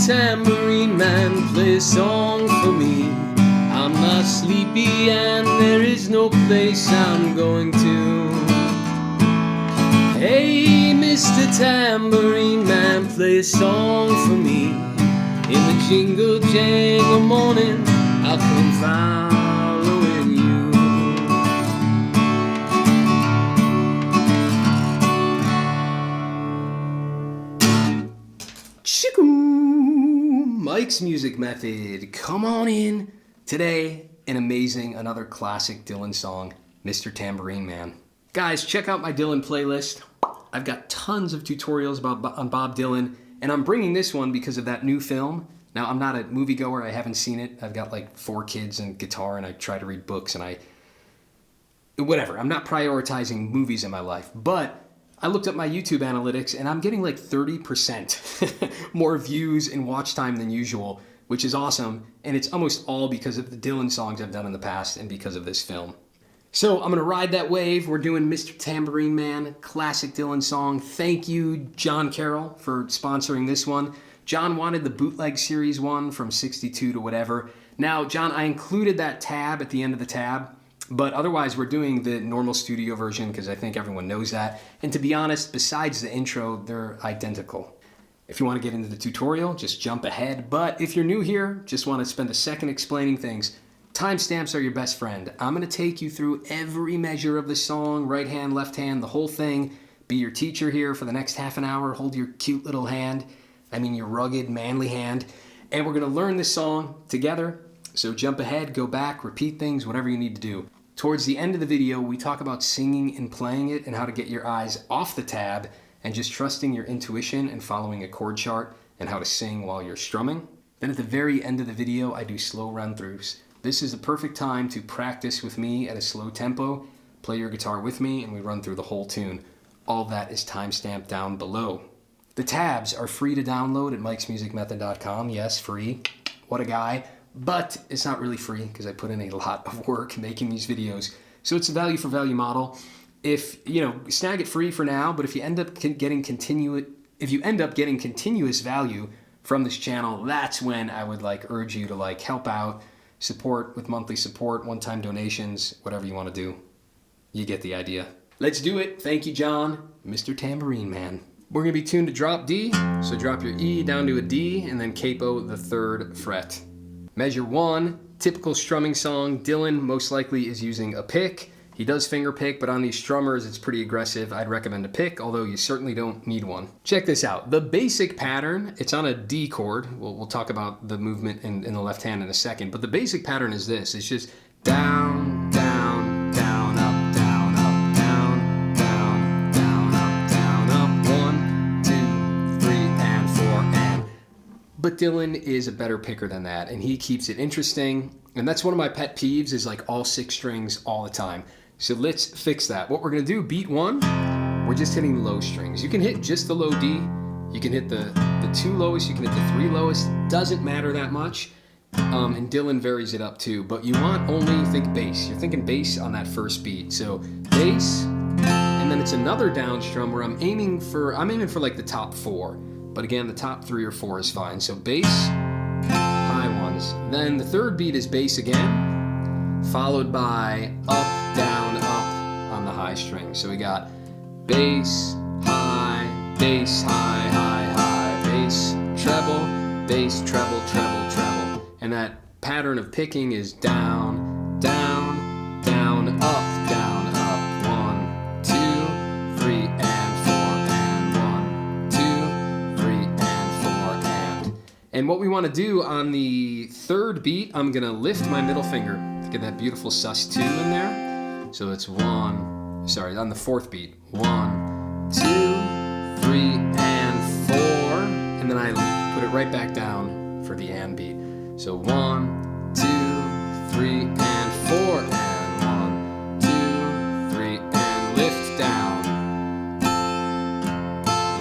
Tambourine Man, play a song for me. I'm not sleepy and there is no place I'm going to. Hey, Mr. Tambourine Man, play a song for me. In the jingle jangle morning, I'll come following you. Chicoo! Mike's Music Method, come on in. Today, another classic Dylan song, Mr. Tambourine Man. Guys, check out my Dylan playlist. I've got tons of tutorials on Bob Dylan, and I'm bringing this one because of that new film. Now, I'm not a moviegoer, I haven't seen it. I've got like 4 kids and guitar, and I try to read books, and whatever. I'm not prioritizing movies in my life, but I looked up my YouTube analytics, and I'm getting like 30% more views and watch time than usual, which is awesome, and it's almost all because of the Dylan songs I've done in the past and because of this film. So I'm going to ride that wave. We're doing Mr. Tambourine Man, classic Dylan song. Thank you, John Carroll, for sponsoring this one. John wanted the bootleg series one from 62 to whatever. Now, John, I included that tab at the end of the tab, but otherwise we're doing the normal studio version because I think everyone knows that. And to be honest, besides the intro, they're identical. If you want to get into the tutorial, just jump ahead. But if you're new here, just want to spend a second explaining things, timestamps are your best friend. I'm going to take you through every measure of the song, right hand, left hand, the whole thing. Be your teacher here for the next half an hour. Hold your cute little hand. I mean your rugged, manly hand. And we're going to learn this song together. So jump ahead, go back, repeat things, whatever you need to do. Towards the end of the video, we talk about singing and playing it and how to get your eyes off the tab and just trusting your intuition and following a chord chart and how to sing while you're strumming. Then at the very end of the video, I do slow run-throughs. This is the perfect time to practice with me at a slow tempo, play your guitar with me, and we run through the whole tune. All of that is timestamped down below. The tabs are free to download at mikesmusicmethod.com. Yes, free. What a guy. But it's not really free because I put in a lot of work making these videos. So it's a value for value model. If, snag it free for now, but if you end up getting continuous value from this channel, that's when I would urge you to help out, support with monthly support, one-time donations, whatever you want to do. You get the idea. Let's do it. Thank you, John. Mr. Tambourine Man. We're going to be tuned to drop D, so drop your E down to a D and then capo the 3rd fret. Measure 1, typical strumming song. Dylan most likely is using a pick. He does finger pick, but on these strummers it's pretty aggressive. I'd recommend a pick, although you certainly don't need one. Check this out. The basic pattern, it's on a D chord. We'll talk about the movement in the left hand in a second, but the basic pattern is this. It's just down, down, down, up, down, up, down, down, down, up, down, up, 1, 2, 3, and 4, and. But Dylan is a better picker than that, and he keeps it interesting. And that's one of my pet peeves is all 6 strings all the time. So let's fix that. What we're gonna do, beat 1, we're just hitting low strings. You can hit just the low D, you can hit the 2 lowest, you can hit the 3 lowest, doesn't matter that much. And Dylan varies it up too, but you want only think bass. You're thinking bass on that first beat. So bass, and then it's another down strum where I'm aiming for the top 4. But again, the top 3 or 4 is fine. So bass, high ones. Then the 3rd beat is bass again, followed by up, down, up on the high string. So we got bass, high, high, bass, treble, treble, treble. And that pattern of picking is down, down, down, up, 1, 2, 3, and 4, and 1, 2, 3, and 4, and. And what we want to do on the 3rd beat, I'm going to lift my middle finger to get that beautiful sus2 in there. So it's on the 4th beat. 1, 2, 3, and 4. And then I put it right back down for the and beat. So 1, 2, 3, and 4. And 1, 2, 3, and lift down.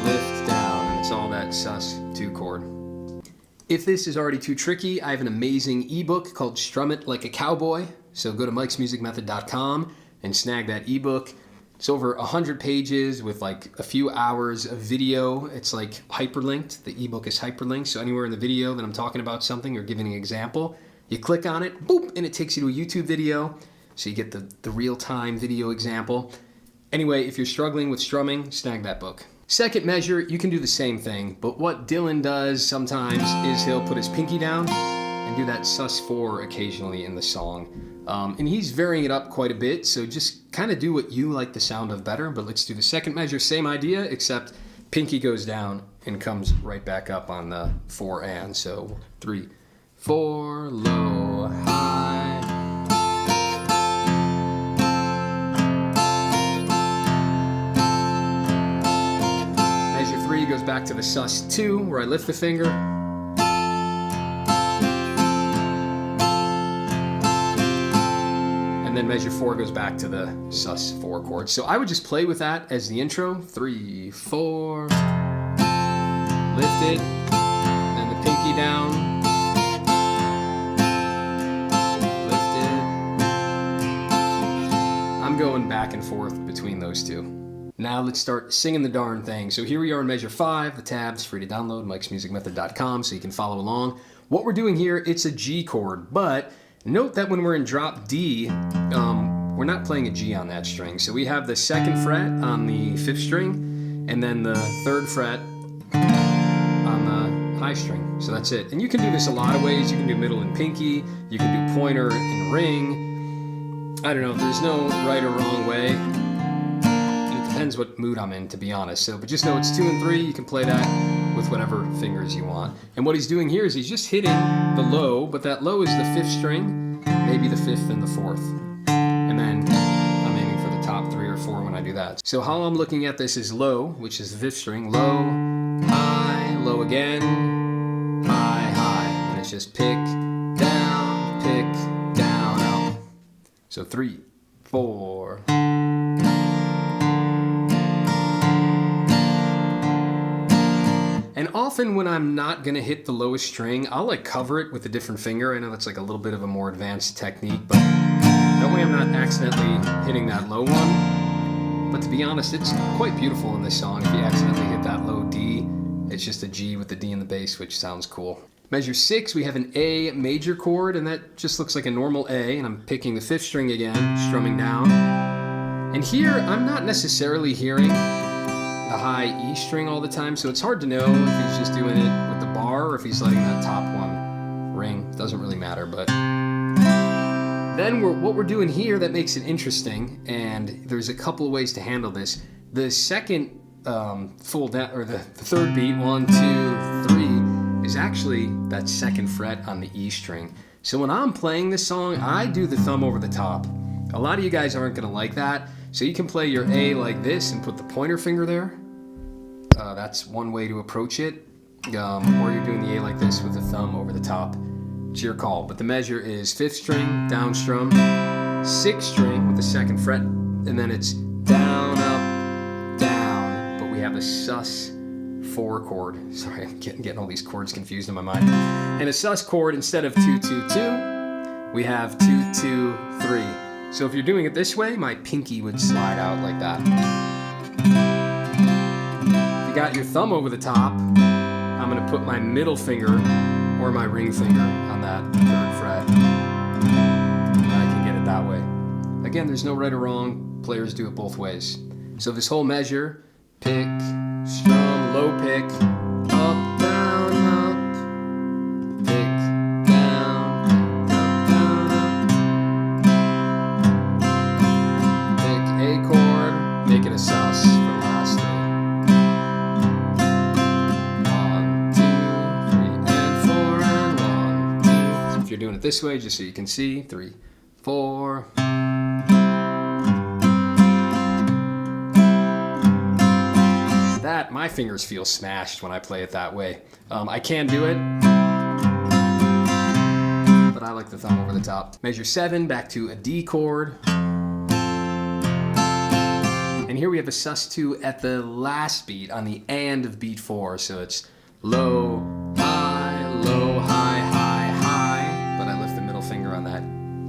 Lift down. And it's all that sus2 chord. If this is already too tricky, I have an amazing ebook called Strum It Like a Cowboy. So go to mikesmusicmethod.com and snag that ebook. It's over 100 pages with like a few hours of video. It's like hyperlinked. The ebook is hyperlinked. So anywhere in the video that I'm talking about something or giving an example, you click on it, boop, and it takes you to a YouTube video. So you get the real-time video example. Anyway, if you're struggling with strumming, snag that book. Second measure, you can do the same thing, but what Dylan does sometimes is he'll put his pinky down and do that sus4 occasionally in the song. And he's varying it up quite a bit, so just kind of do what you like the sound of better. But let's do the second measure, same idea, except pinky goes down and comes right back up on the 4 and. So 3, 4, low, high. Measure 3 goes back to the sus2, where I lift the finger. And then measure 4 goes back to the sus4 chord. So I would just play with that as the intro. 3, 4, lifted, and the pinky down, lifted. I'm going back and forth between those two. Now let's start singing the darn thing. So here we are in measure 5. The tab's free to download, mikesmusicmethod.com, so you can follow along. What we're doing here, it's a G chord, but note that when we're in drop D, we're not playing a G on that string. So we have the 2nd fret on the 5th string, and then the 3rd fret on the high string. So that's it. And you can do this a lot of ways. You can do middle and pinky. You can do pointer and ring. I don't know. There's no right or wrong way. It depends what mood I'm in, to be honest. So, but just know it's 2 and 3. You can play that with whatever fingers you want. And what he's doing here is he's just hitting the low, but that low is the 5th string, maybe the 5th and the 4th. And then I'm aiming for the top 3 or 4 when I do that. So how I'm looking at this is low, which is the 5th string, low, high, low again, high, high. And it's just pick, down, up. So 3, 4. And often when I'm not gonna hit the lowest string, I'll like cover it with a different finger. I know that's like a little bit of a more advanced technique, but that way I'm not accidentally hitting that low one. But to be honest, it's quite beautiful in this song. If you accidentally hit that low D, it's just a G with the D in the bass, which sounds cool. Measure 6, we have an A major chord, and that just looks like a normal A, and I'm picking the 5th string again, strumming down. And here, I'm not necessarily hearing the high E string all the time, so it's hard to know if he's just doing it with the bar or if he's letting that top one ring. Doesn't really matter, but then what we're doing here that makes it interesting, and there's a couple of ways to handle this. The second full down, or the 3rd beat, 1, 2, 3, is actually that 2nd fret on the E string. So when I'm playing this song, I do the thumb over the top. A lot of you guys aren't gonna like that. So you can play your A like this and put the pointer finger there. That's one way to approach it. Or you're doing the A like this with the thumb over the top. It's your call. But the measure is 5th string, down strum, 6th string with the 2nd fret, and then it's down, up, down. But we have a sus4 chord. Sorry, I'm getting all these chords confused in my mind. And a sus chord, instead of 2, 2, 2, we have 2, 2, 3. So if you're doing it this way, my pinky would slide out like that. If you got your thumb over the top, I'm gonna put my middle finger or my ring finger on that 3rd fret. And I can get it that way. Again, there's no right or wrong. Players do it both ways. So this whole measure, pick, strum, low pick, up, down, up, pick, make it a sus for the last 3. 1, 2, 3, and 4, and 1, 2. So if you're doing it this way, just so you can see, 3, 4. That, my fingers feel smashed when I play it that way. I can do it, but I like the thumb over the top. Measure 7, back to a D chord. And here we have a sus2 at the last beat on the and of beat 4. So it's low, high, high, high. But I lift the middle finger on that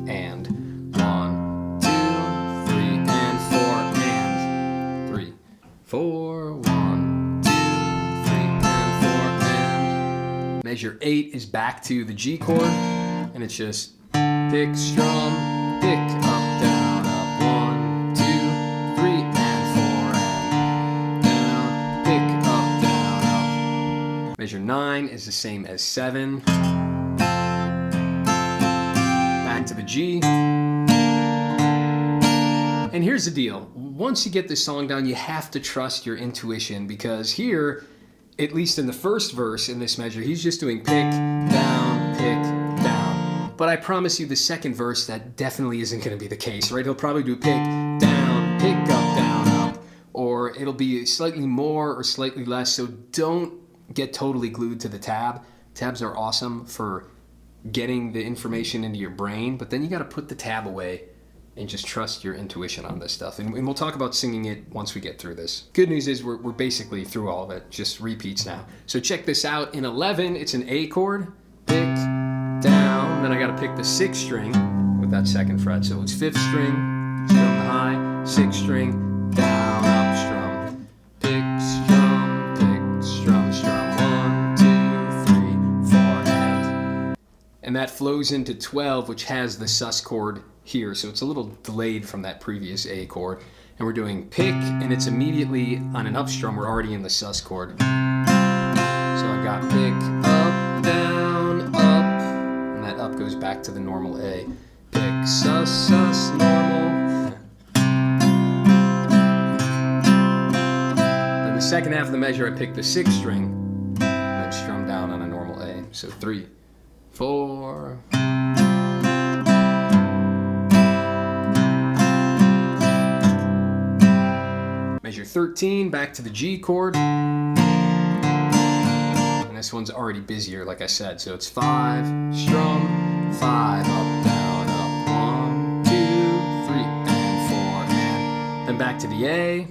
and. 1, 2, 3, and 4, and. 4, 1, 2, 3, and 4, and measure 8 is back to the G chord, and it's just pick, strum, pick, up, down, up, 1, 2, 3, and 4, and down, pick, up, down, up. Measure 9 is the same as 7. Back to the G. And here's the deal. Once you get this song down, you have to trust your intuition, because here, at least in the first verse in this measure, he's just doing pick, down, pick, down. But I promise you the second verse, that definitely isn't going to be the case, right? He'll probably do pick, down, pick up, down, up. Or it'll be slightly more or slightly less, so don't get totally glued to the tab. Tabs are awesome for getting the information into your brain, but then you got to put the tab away and just trust your intuition on this stuff. And we'll talk about singing it once we get through this. Good news is we're basically through all of it, just repeats now. So check this out. In 11, it's an A chord, pick, down, then I gotta pick the 6th string with that 2nd fret. So it's 5th string, strum the high, 6th string, down, up, strum, pick, strum, strum, 1, 2, 3, 4, and that flows into 12, which has the sus chord here, so it's a little delayed from that previous A chord. And we're doing pick, and it's immediately on an up strum. We're already in the sus chord. So I got pick, up, down, up, and that up goes back to the normal A. Pick, sus, sus, normal. Then the second half of the measure, I pick the 6th string, and then strum down on a normal A. So 3, 4. Measure 13, back to the G chord. And this one's already busier, like I said. So it's 5, strum, 5, up, down, up, 1, 2, 3, and 4, and then back to the A,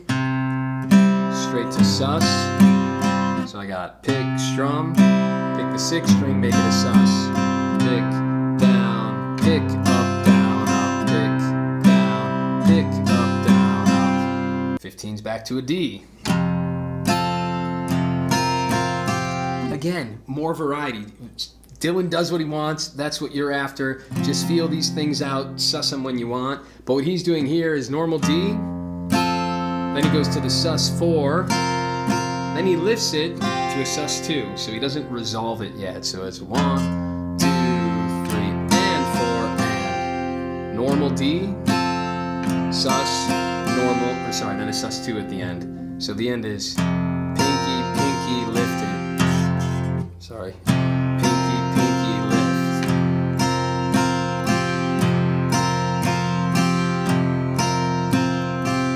straight to sus. So I got pick, strum, pick the 6th string, make it a sus. Pick, down, pick, up, down, up, pick, down, pick, up, 15's back to a D. Again, more variety. Dylan does what he wants. That's what you're after. Just feel these things out, suss them when you want. But what he's doing here is normal D. Then he goes to the sus 4. Then he lifts it to a sus 2. So he doesn't resolve it yet. So it's 1, 2, 3, and 4, and normal D, sus, normal, or sorry, then a sus 2 at the end. So the end is pinky, pinky, lifted. Sorry. Pinky, pinky, lift.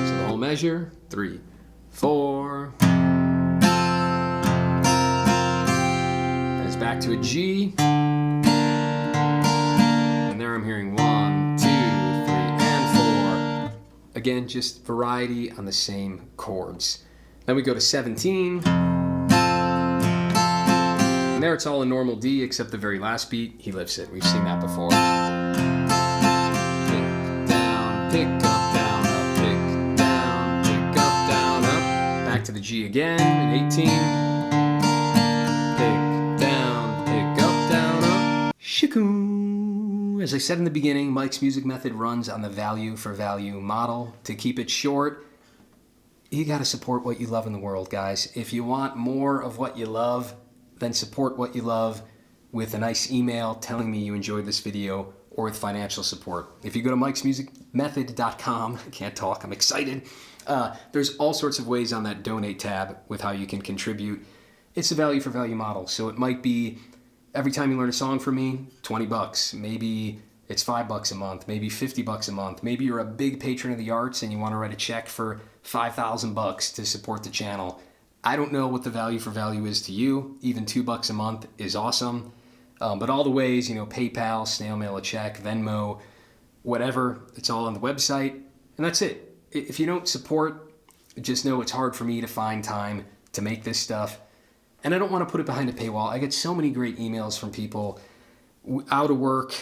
So the whole measure, 3, 4. Then it's back to a G. And there I'm hearing 1, 2, 3, and 4. Again, just variety on the same chords. Then we go to 17. And there it's all in normal D, except the very last beat, he lifts it. We've seen that before. Pick, down, pick up, down, up, pick, down, pick up, down, up. Back to the G again in 18. Pick, down, pick up, down, up. Shikoo. As I said in the beginning, Mike's music method runs on the value for value model. To keep it short, you gotta support what you love in the world, guys. If you want more of what you love, then support what you love with a nice email telling me you enjoyed this video, or with financial support. If you go to mikesmusicmethod.com, I can't talk, I'm excited. There's all sorts of ways on that donate tab with how you can contribute. It's a value for value model. So it might be every time you learn a song from me, $20. Maybe it's $5 a month, maybe $50 a month. Maybe you're a big patron of the arts and you want to write a check for $5,000 to support the channel. I don't know what the value for value is to you. Even $2 a month is awesome. But all the ways, PayPal, snail mail a check, Venmo, whatever, it's all on the website. And that's it. If you don't support, just know it's hard for me to find time to make this stuff. And I don't want to put it behind a paywall. I get so many great emails from people out of work,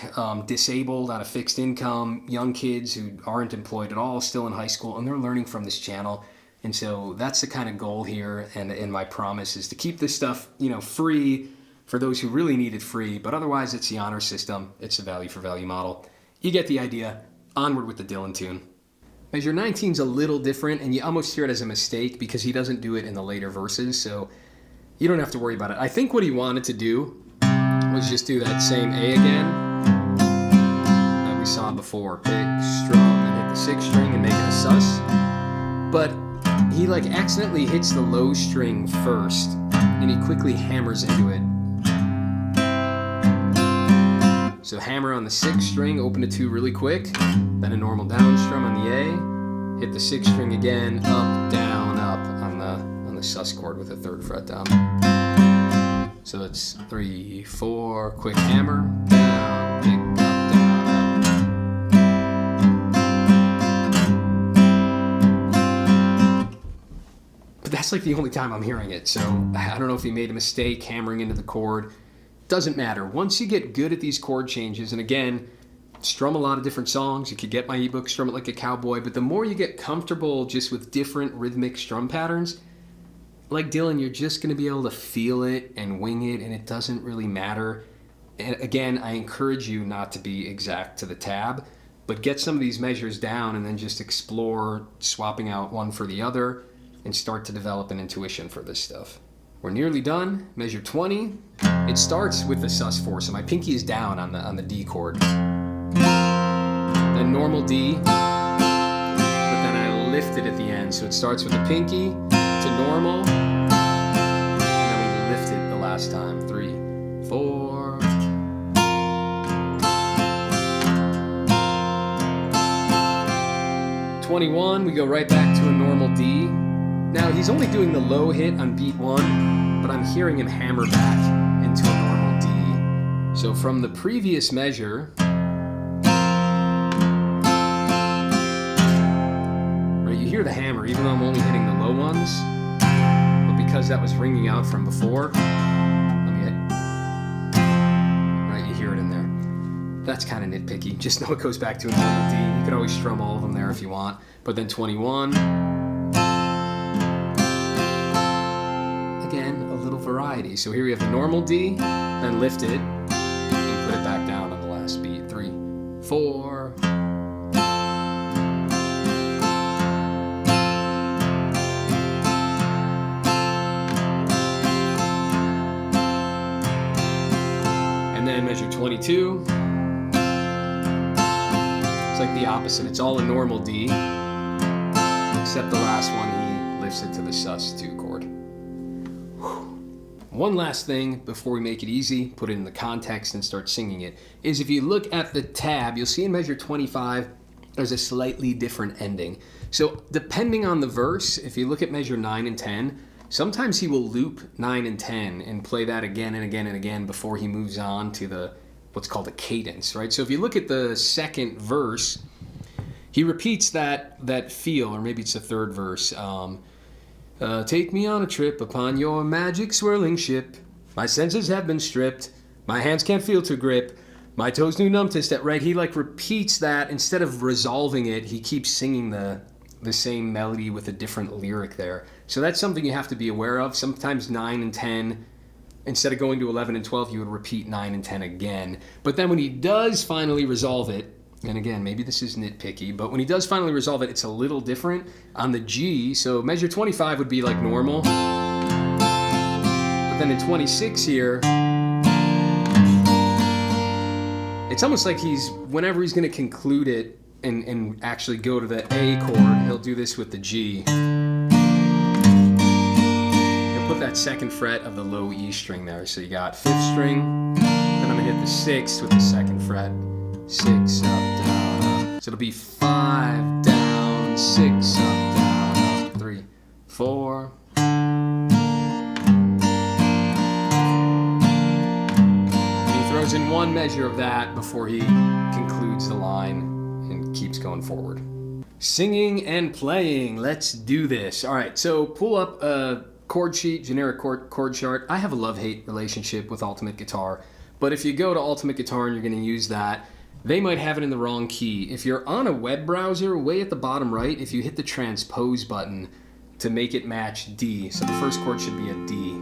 disabled, on a fixed income, young kids who aren't employed at all, still in high school, and they're learning from this channel. And so that's the kind of goal here, and my promise is to keep this stuff, free for those who really need it free, but otherwise it's the honor system, it's a value for value model. You get the idea. Onward with the Dylan tune. Measure 19's a little different, and you almost hear it as a mistake because he doesn't do it in the later verses, so you don't have to worry about it. I think what he wanted to do was just do that same A again that we saw before. Pick, strum, and hit the 6th string and make it a sus. But he accidentally hits the low string first, and he quickly hammers into it. So hammer on the 6th string, open to 2 really quick, then a normal down strum on the A, hit the 6th string again, up, down, up on the sus chord with a 3rd fret down. So it's 3, 4, quick hammer, down, pick, up, down, up. But that's the only time I'm hearing it, so I don't know if he made a mistake hammering into the chord. Doesn't matter. Once you get good at these chord changes, and again, strum a lot of different songs. You could get my ebook, Strum It Like a Cowboy, but the more you get comfortable just with different rhythmic strum patterns, like Dylan, you're just going to be able to feel it and wing it, and it doesn't really matter. And again, I encourage you not to be exact to the tab, but get some of these measures down and then just explore swapping out one for the other and start to develop an intuition for this stuff. We're nearly done. Measure 20. It starts with the sus4, so my pinky is down on the D chord. Then normal D, but then I lift it at the end. So it starts with the pinky to normal, and then we lift it the last time. 3, 4. '21, we go right back to a normal D. Now, he's only doing the low hit on beat 1, but I'm hearing him hammer back into a normal D. So from the previous measure, right, you hear the hammer, even though I'm only hitting the low ones, but because that was ringing out from before, right, you hear it in there. That's kind of nitpicky. Just know it goes back to a normal D. You could always strum all of them there if you want. But then 21... again, a little variety. So here we have the normal D, then lift it, and put it back down on the last beat. 3, 4. And then measure 22. It's like the opposite. It's all a normal D, except the last one, he lifts it to the sus2 chord. One last thing before we make it easy, put it in the context and start singing it, is if you look at the tab, you'll see in measure 25, there's a slightly different ending. So depending on the verse, if you look at measure 9 and 10, sometimes he will loop 9 and 10 and play that again and again and again before he moves on to what's called a cadence, right? So if you look at the second verse, he repeats that feel, or maybe it's the third verse, take me on a trip upon your magic swirling ship. My senses have been stripped. My hands can't feel to grip. My toes knew numb to step. Right? He repeats that instead of resolving it. He keeps singing the same melody with a different lyric there. So that's something you have to be aware of. Sometimes 9 and 10, instead of going to 11 and 12, you would repeat 9 and 10 again. But then when he does finally resolve it, and again, maybe this is nitpicky, but when he does finally resolve it, it's a little different on the G. So measure 25 would be like normal. But then in 26 here, it's almost like whenever he's going to conclude it and actually go to the A chord, he'll do this with the G. He'll put that second fret of the low E string there. So you got 5th string, then I'm going to hit the 6th with the 2nd fret. 6 up, down, up. So it'll be 5 down, 6 up, down, up. 3, 4. And he throws in one measure of that before he concludes the line and keeps going forward. Singing and playing. Let's do this. All right, so pull up a chord sheet, generic chord chart. I have a love-hate relationship with Ultimate Guitar, but if you go to Ultimate Guitar and you're going to use that, they might have it in the wrong key. If you're on a web browser, way at the bottom right, if you hit the transpose button, to make it match D. So the first chord should be a D,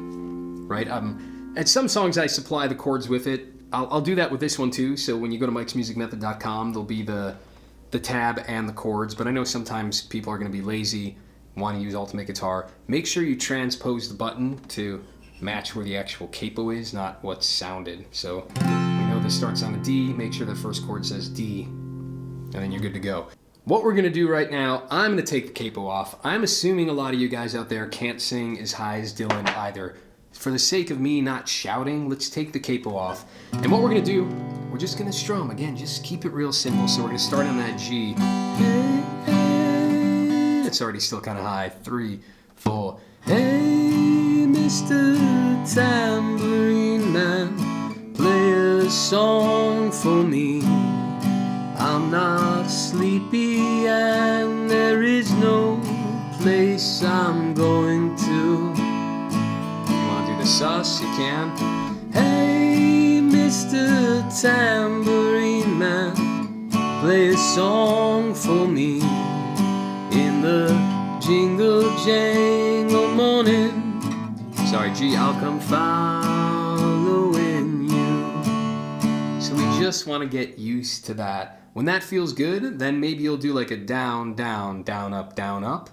right? At some songs I supply the chords with it. I'll do that with this one too. So when you go to mikesmusicmethod.com, there'll be the tab and the chords. But I know sometimes people are going to be lazy, want to use Ultimate Guitar. Make sure you transpose the button to match where the actual capo is, not what's sounded. So we know this starts on a D. Make sure the first chord says D, and then you're good to go. What we're going to do right now, I'm going to take the capo off. I'm assuming a lot of you guys out there can't sing as high as Dylan either. For the sake of me not shouting, let's take the capo off. And what we're going to do, we're just going to strum. Again, just keep it real simple. So we're going to start on that G. It's already still kind of high. 3, 4. Hey, Mr. Tambourine Man, play a song for me. I'm not sleepy and there is no place I'm going to. Sus, you can. Hey, Mr. Tambourine Man, play a song for me in the jingle jangle morning. Sorry, G, I'll come following you. So we just want to get used to that. When that feels good, then maybe you'll do like a down, down, down, up, down, up.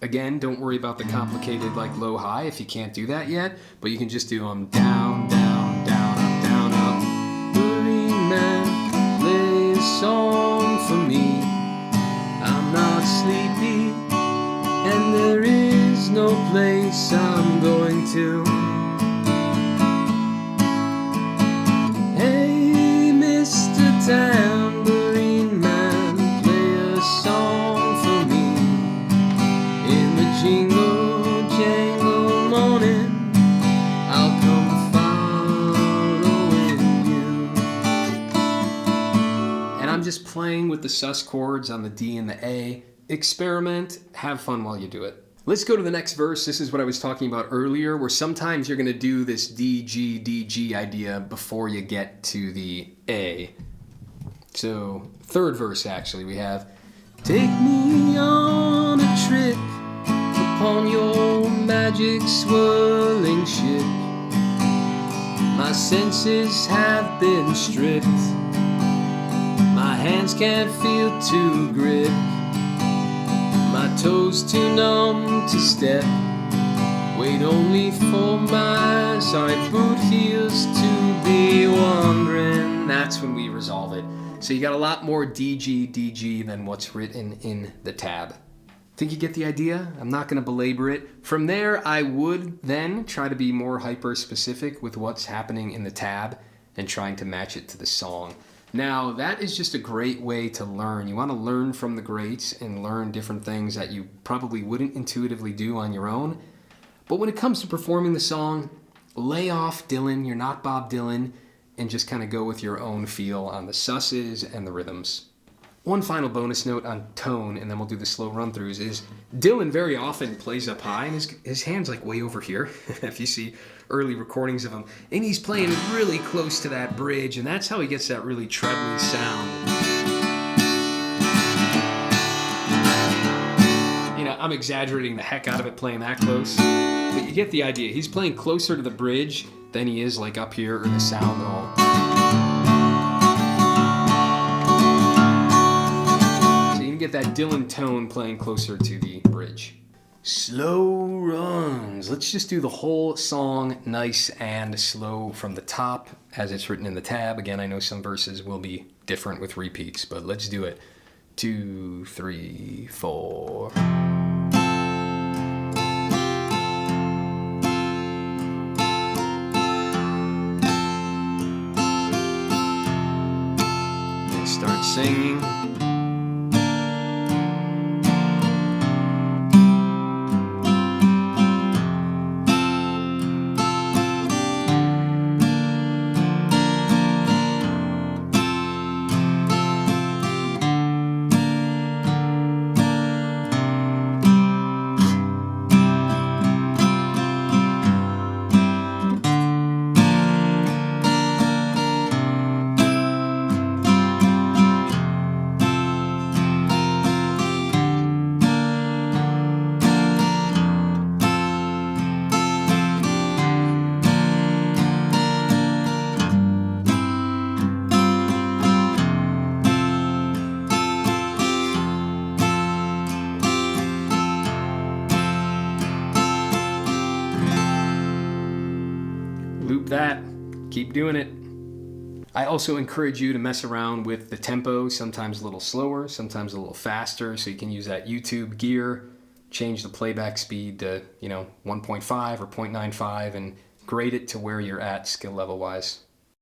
Again, don't worry about the complicated like low high if you can't do that yet, but you can just do down, down, down, up, down, up. Tambourine Man, play a song for me. I'm not sleepy and there is no place I'm going to. Hey, Mr. Tambourine Man, play a song for me. Jingle, jangle morning, I'll come following you. And I'm just playing with the sus chords on the D and the A. Experiment, have fun while you do it. Let's go to the next verse. This is what I was talking about earlier, where sometimes you're going to do this D, G idea before you get to the A. So, third verse actually, we have, take me on a trip upon your magic swirling ship. My senses have been stripped. My hands can't feel to grip. My toes too numb to step. Wait only for my boot heels to be wandering. That's when we resolve it. So you got a lot more DG than what's written in the tab. Think you get the idea? I'm not going to belabor it. From there, I would then try to be more hyper-specific with what's happening in the tab and trying to match it to the song. Now, that is just a great way to learn. You want to learn from the greats and learn different things that you probably wouldn't intuitively do on your own. But when it comes to performing the song, lay off Dylan. You're not Bob Dylan, and just kind of go with your own feel on the susses and the rhythms. One final bonus note on tone, and then we'll do the slow run-throughs, is Dylan very often plays up high, and his hand's like way over here, if you see early recordings of him. And he's playing really close to that bridge, and that's how he gets that really trebly sound. You know, I'm exaggerating the heck out of it playing that close, but you get the idea. He's playing closer to the bridge than he is like up here or the sound all. Get that Dylan tone playing closer to the bridge. Slow runs. Let's just do the whole song nice and slow from the top as it's written in the tab. Again, I know some verses will be different with repeats, but let's do it. 2, 3, 4. And start singing. improved that, keep doing it. I also encourage you to mess around with the tempo, sometimes a little slower, sometimes a little faster, so you can use that YouTube gear, change the playback speed to, 1.5 or 0.95 and grade it to where you're at skill level wise.